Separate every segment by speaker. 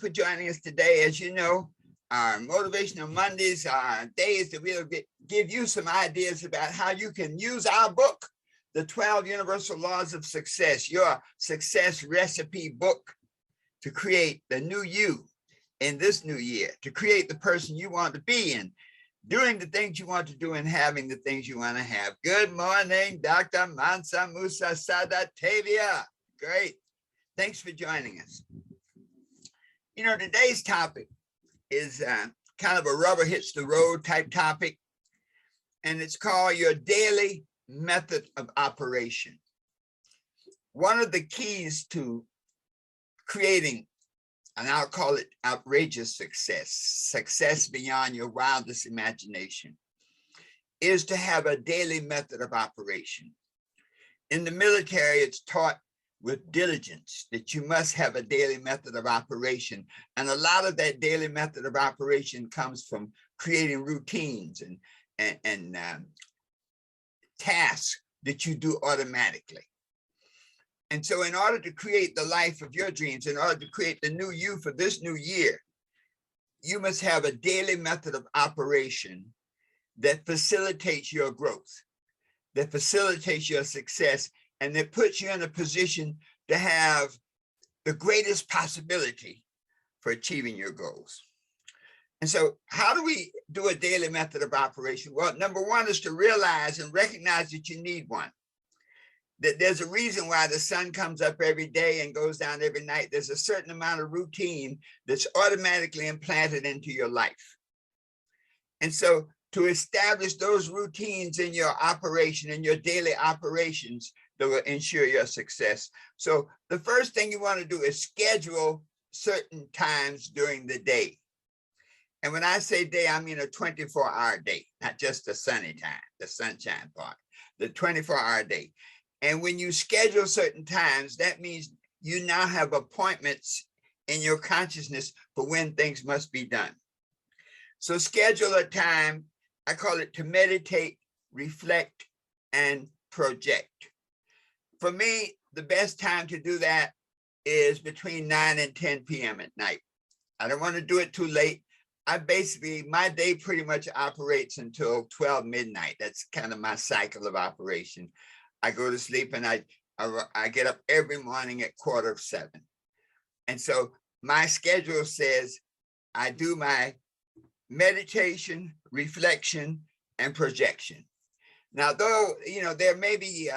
Speaker 1: for joining us today. As you know, our Motivational Mondays are days that we'll give you some ideas about how you can use our book, The 12 Universal Laws of Success, your success recipe book, to create the new you in this new year, to create the person you want to be in, doing the things you want to do and having the things you want to have. Good morning, Dr. Mansa Musa Sadatavia. Great. Thanks for joining us. You know, today's topic is kind of a rubber hits the road type topic, and it's called your daily method of operation. One of the keys to creating, and I'll call it outrageous success beyond your wildest imagination, is to have a daily method of operation. In the military, it's taught with diligence that you must have a daily method of operation. And a lot of that daily method of operation comes from creating routines and tasks that you do automatically. And so in order to create the life of your dreams, in order to create the new you for this new year, you must have a daily method of operation that facilitates your growth, that facilitates your success, and that puts you in a position to have the greatest possibility for achieving your goals. And so how do we do a daily method of operation? Well, number one is to realize and recognize that you need one. That there's a reason why the sun comes up every day and goes down every night. There's a certain amount of routine that's automatically implanted into your life. And so to establish those routines in your operation, in your daily operations, that will ensure your success. So the first thing you want to do is schedule certain times during the day. And when I say day, I mean a 24-hour day, not just the sunny time, the sunshine part, the 24-hour day. And when you schedule certain times, that means you now have appointments in your consciousness for when things must be done. So schedule a time, I call it to meditate, reflect, and project. For me, the best time to do that is between 9 and 10 p.m. at night. I don't want to do it too late. My day pretty much operates until 12 midnight. That's kind of my cycle of operation. I go to sleep and I get up every morning at 6:45. And so my schedule says I do my meditation, reflection, and projection. Now, though, you know, there may be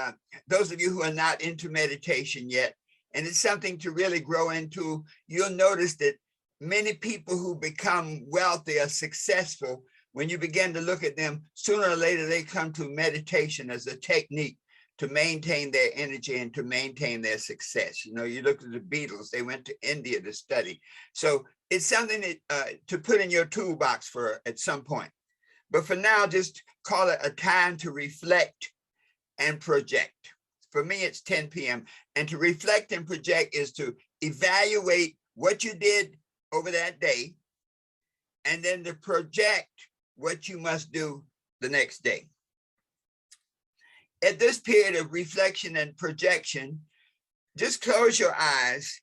Speaker 1: those of you who are not into meditation yet, and it's something to really grow into, you'll notice that many people who become wealthy or successful, when you begin to look at them, sooner or later, they come to meditation as a technique to maintain their energy and to maintain their success. You know, you look at the Beatles, they went to India to study. So it's something that, to put in your toolbox for at some point. But for now, just call it a time to reflect and project. For me, it's 10 p.m. And to reflect and project is to evaluate what you did over that day, and then to project what you must do the next day. At this period of reflection and projection, just close your eyes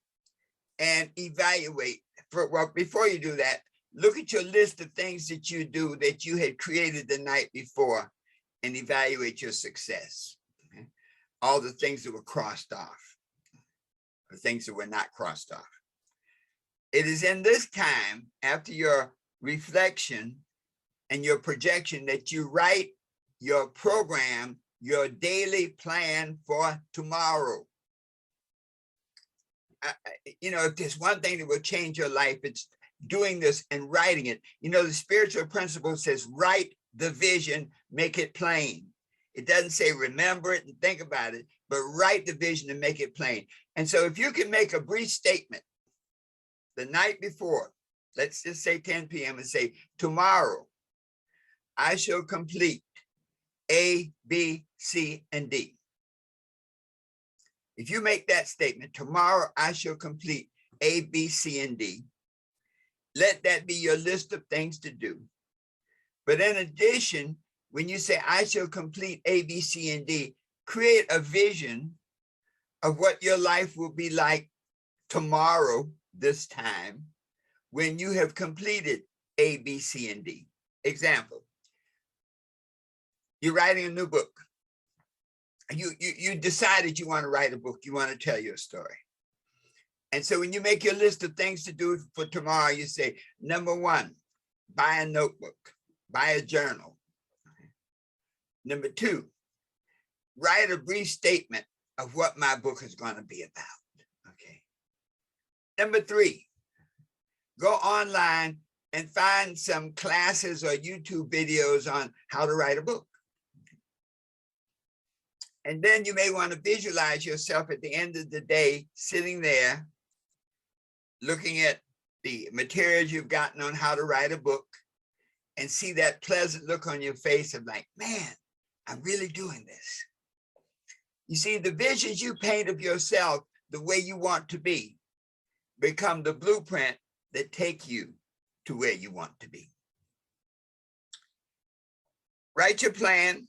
Speaker 1: and evaluate. Well, before you do that, look at your list of things that you do that you had created the night before and evaluate your success. Okay? All the things that were crossed off, the things that were not crossed off. It is in this time, after your reflection and your projection, that you write your program, your daily plan for tomorrow. You know, if there's one thing that will change your life, it's doing this and writing it. You know, the spiritual principle says, write the vision, make it plain. It doesn't say remember it and think about it, but write the vision and make it plain. And so if you can make a brief statement the night before, let's just say 10 p.m. and say, tomorrow I shall complete A, B, C, and D. If you make that statement, tomorrow I shall complete A, B, C, and D, let that be your list of things to do. But in addition, when you say I shall complete A, B, C, and D, create a vision of what your life will be like tomorrow, this time, when you have completed A, B, C, and D. Example, you're writing a new book. You decided you want to write a book. You want to tell your story. And so when you make your list of things to do for tomorrow, you say, number one, buy a notebook, buy a journal. Number two, write a brief statement of what my book is going to be about. Okay. Number three, go online and find some classes or YouTube videos on how to write a book. And then you may want to visualize yourself at the end of the day, sitting there, looking at the materials you've gotten on how to write a book, and see that pleasant look on your face of like, man, I'm really doing this. You see, the visions you paint of yourself, the way you want to be, become the blueprint that take you to where you want to be. Write your plan.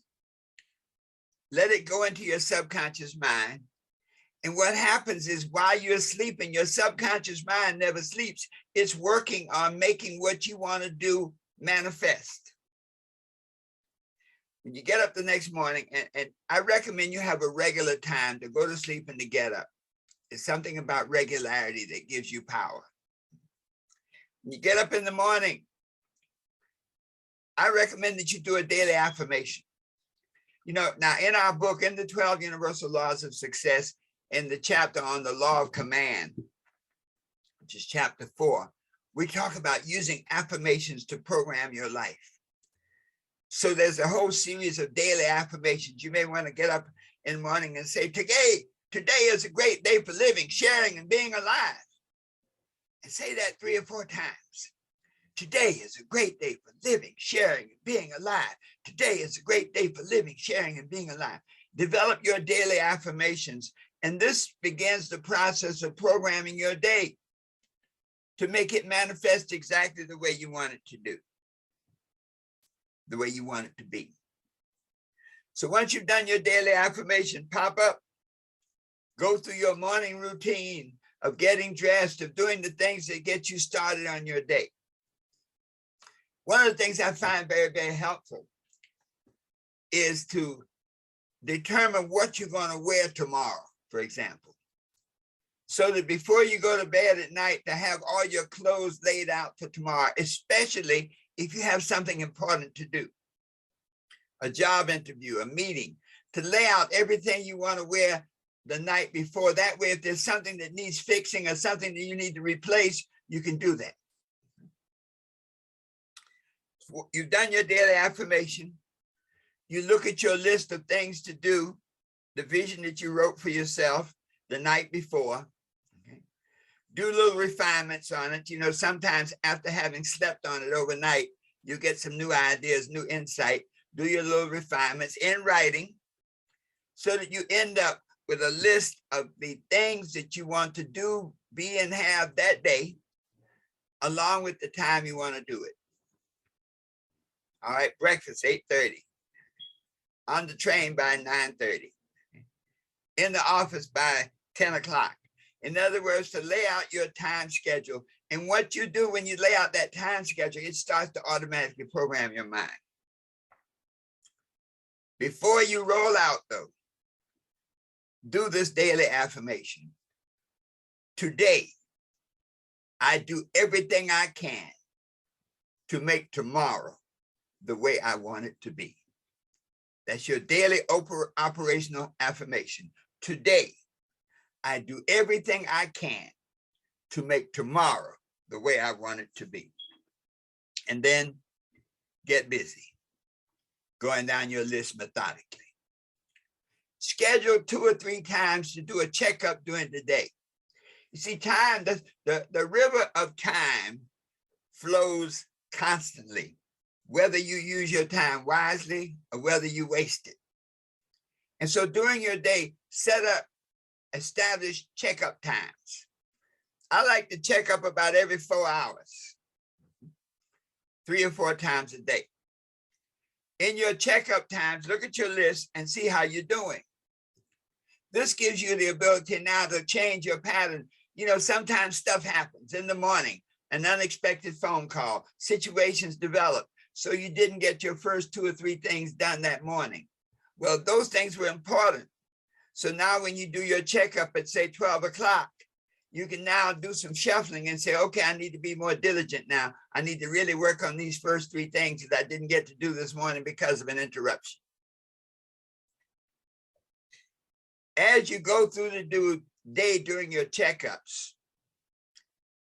Speaker 1: Let it go into your subconscious mind. And what happens is while you're sleeping, your subconscious mind never sleeps. It's working on making what you want to do manifest. When you get up the next morning, and I recommend you have a regular time to go to sleep and to get up. It's something about regularity that gives you power. When you get up in the morning, I recommend that you do a daily affirmation. You know, now in our book, in the 12 Universal Laws of Success, in the chapter on the law of command, which is chapter 4, we talk about using affirmations to program your life. So there's a whole series of daily affirmations. You may want to get up in the morning and say, today is a great day for living, sharing, and being alive. And say that 3 or 4 times. Today is a great day for living, sharing, and being alive. Today is a great day for living, sharing, and being alive. Develop your daily affirmations. And this begins the process of programming your day to make it manifest exactly the way you want it to do, the way you want it to be. So once you've done your daily affirmation, pop up, go through your morning routine of getting dressed, of doing the things that get you started on your day. One of the things I find very, very helpful is to determine what you're going to wear tomorrow, for example. So that before you go to bed at night, to have all your clothes laid out for tomorrow, especially if you have something important to do, a job interview, a meeting, to lay out everything you want to wear the night before. That way, if there's something that needs fixing or something that you need to replace, you can do that. You've done your daily affirmation. You look at your list of things to do, the vision that you wrote for yourself the night before. Okay. Do little refinements on it. You know, sometimes after having slept on it overnight, you get some new ideas, new insight. Do your little refinements in writing so that you end up with a list of the things that you want to do, be, and have that day, along with the time you want to do it. All right, breakfast, 8:30. On the train by 9:30. In the office by 10 o'clock. In other words, to lay out your time schedule. And what you do when you lay out that time schedule, it starts to automatically program your mind. Before you roll out, though, do this daily affirmation. Today, I do everything I can to make tomorrow the way I want it to be. That's your daily operational affirmation. Today, I do everything I can to make tomorrow the way I want it to be. And then get busy, going down your list methodically. Schedule 2 or 3 times to do a checkup during the day. You see, time, the river of time flows constantly, whether you use your time wisely or whether you waste it. And so during your day, set up established checkup times. I like to check up about every 4 hours, 3 or 4 times a day. In your checkup times, look at your list and see how you're doing. This gives you the ability now to change your pattern. You know, sometimes stuff happens in the morning an unexpected phone call, situations developed, so you didn't get your first 2 or 3 things done that morning. Well, those things were important. So now when you do your checkup at, say, 12 o'clock, you can now do some shuffling and say, okay, I need to be more diligent now. I need to really work on these first 3 things that I didn't get to do this morning because of an interruption. As you go through the day during your checkups,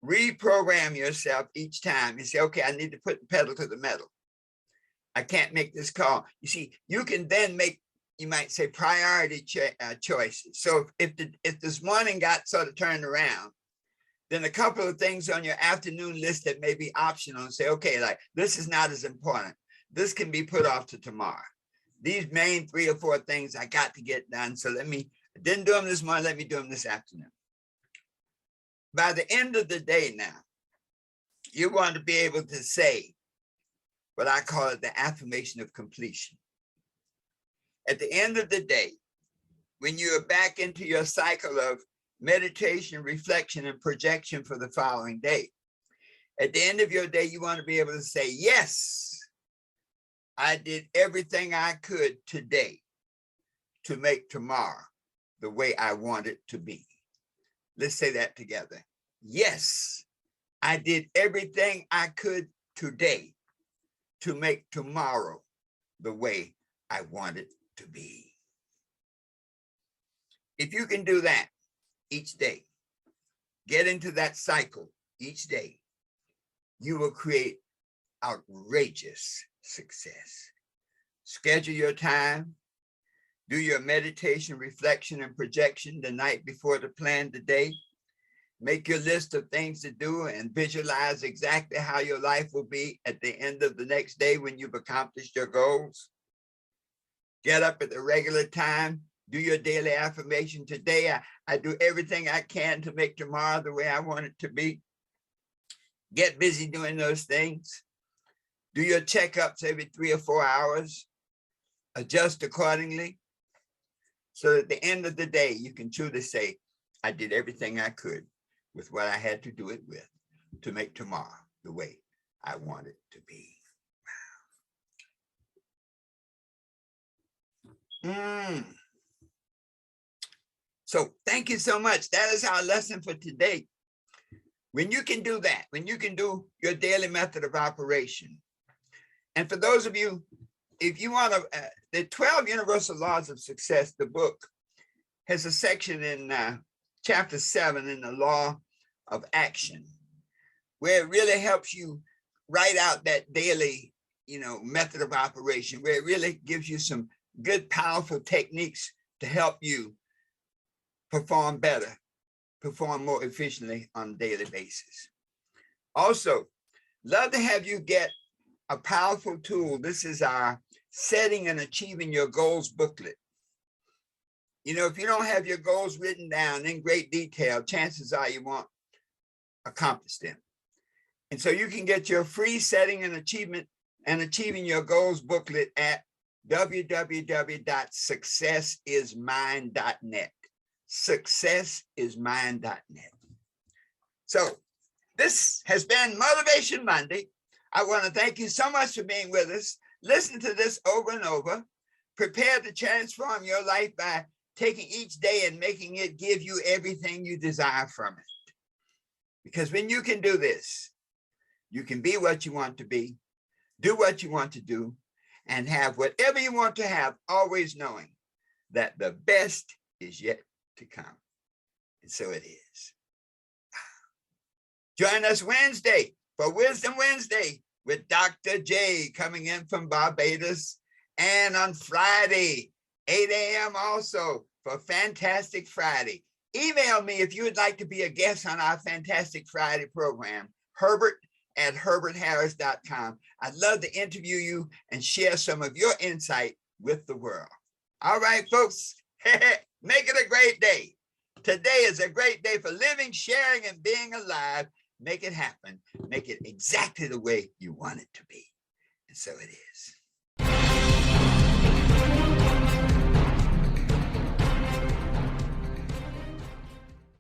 Speaker 1: reprogram yourself each time. You say, okay, I need to put the pedal to the metal. I can't make this call. You see, you can then make, you might say, priority choices. So if this morning got sort of turned around, then a couple of things on your afternoon list that may be optional, and say, okay, like this is not as important. This can be put off to tomorrow. These main 3 or 4 things I got to get done. So I didn't do them this morning, let me do them this afternoon. By the end of the day now, you want to be able to say what I call it the affirmation of completion. At the end of the day, when you are back into your cycle of meditation, reflection, and projection for the following day, at the end of your day, you want to be able to say, yes, I did everything I could today to make tomorrow the way I want it to be. Let's say that together. Yes, I did everything I could today to make tomorrow the way I want it to be. If you can do that each day, get into that cycle each day, you will create outrageous success. Schedule your time, do your meditation, reflection, and projection the night before the plan today. Make your list of things to do and visualize exactly how your life will be at the end of the next day when you've accomplished your goals. Get up at the regular time, do your daily affirmation. Today, I do everything I can to make tomorrow the way I want it to be. Get busy doing those things. Do your checkups every 3 or 4 hours. Adjust accordingly. So at the end of the day, you can truly say, I did everything I could with what I had to do it with to make tomorrow the way I want it to be. So thank you so much. That is our lesson for today. When you can do that, when you can do your daily method of operation. And for those of you, if you want to, the 12 Universal Laws of Success, the book, has a section in chapter 7 in the law of action, where it really helps you write out that daily, method of operation, where it really gives you some good, powerful techniques to help you perform better, perform more efficiently on a daily basis. Also, love to have you get a powerful tool. This is our Setting and Achieving Your Goals booklet. If you don't have your goals written down in great detail, chances are you won't accomplish them. And so you can get your free Setting and Achieving Your Goals booklet at www.successismine.net. Successismine.net. So this has been Motivation Monday. I want to thank you so much for being with us. Listen to this over and over. Prepare to transform your life by taking each day and making it give you everything you desire from it. Because when you can do this, you can be what you want to be, do what you want to do, and have whatever you want to have, always knowing that the best is yet to come. And so it is. Join us Wednesday for Wisdom Wednesday with Dr. J coming in from Barbados. And on Friday, 8 a.m. also for Fantastic Friday. Email me if you would like to be a guest on our Fantastic Friday program, Herbert@herbertharris.com. I'd love to interview you and share some of your insight with the world. All right, folks, make it a great day. Today is a great day for living, sharing, and being alive. Make it happen. Make it exactly the way you want it to be. And so it is.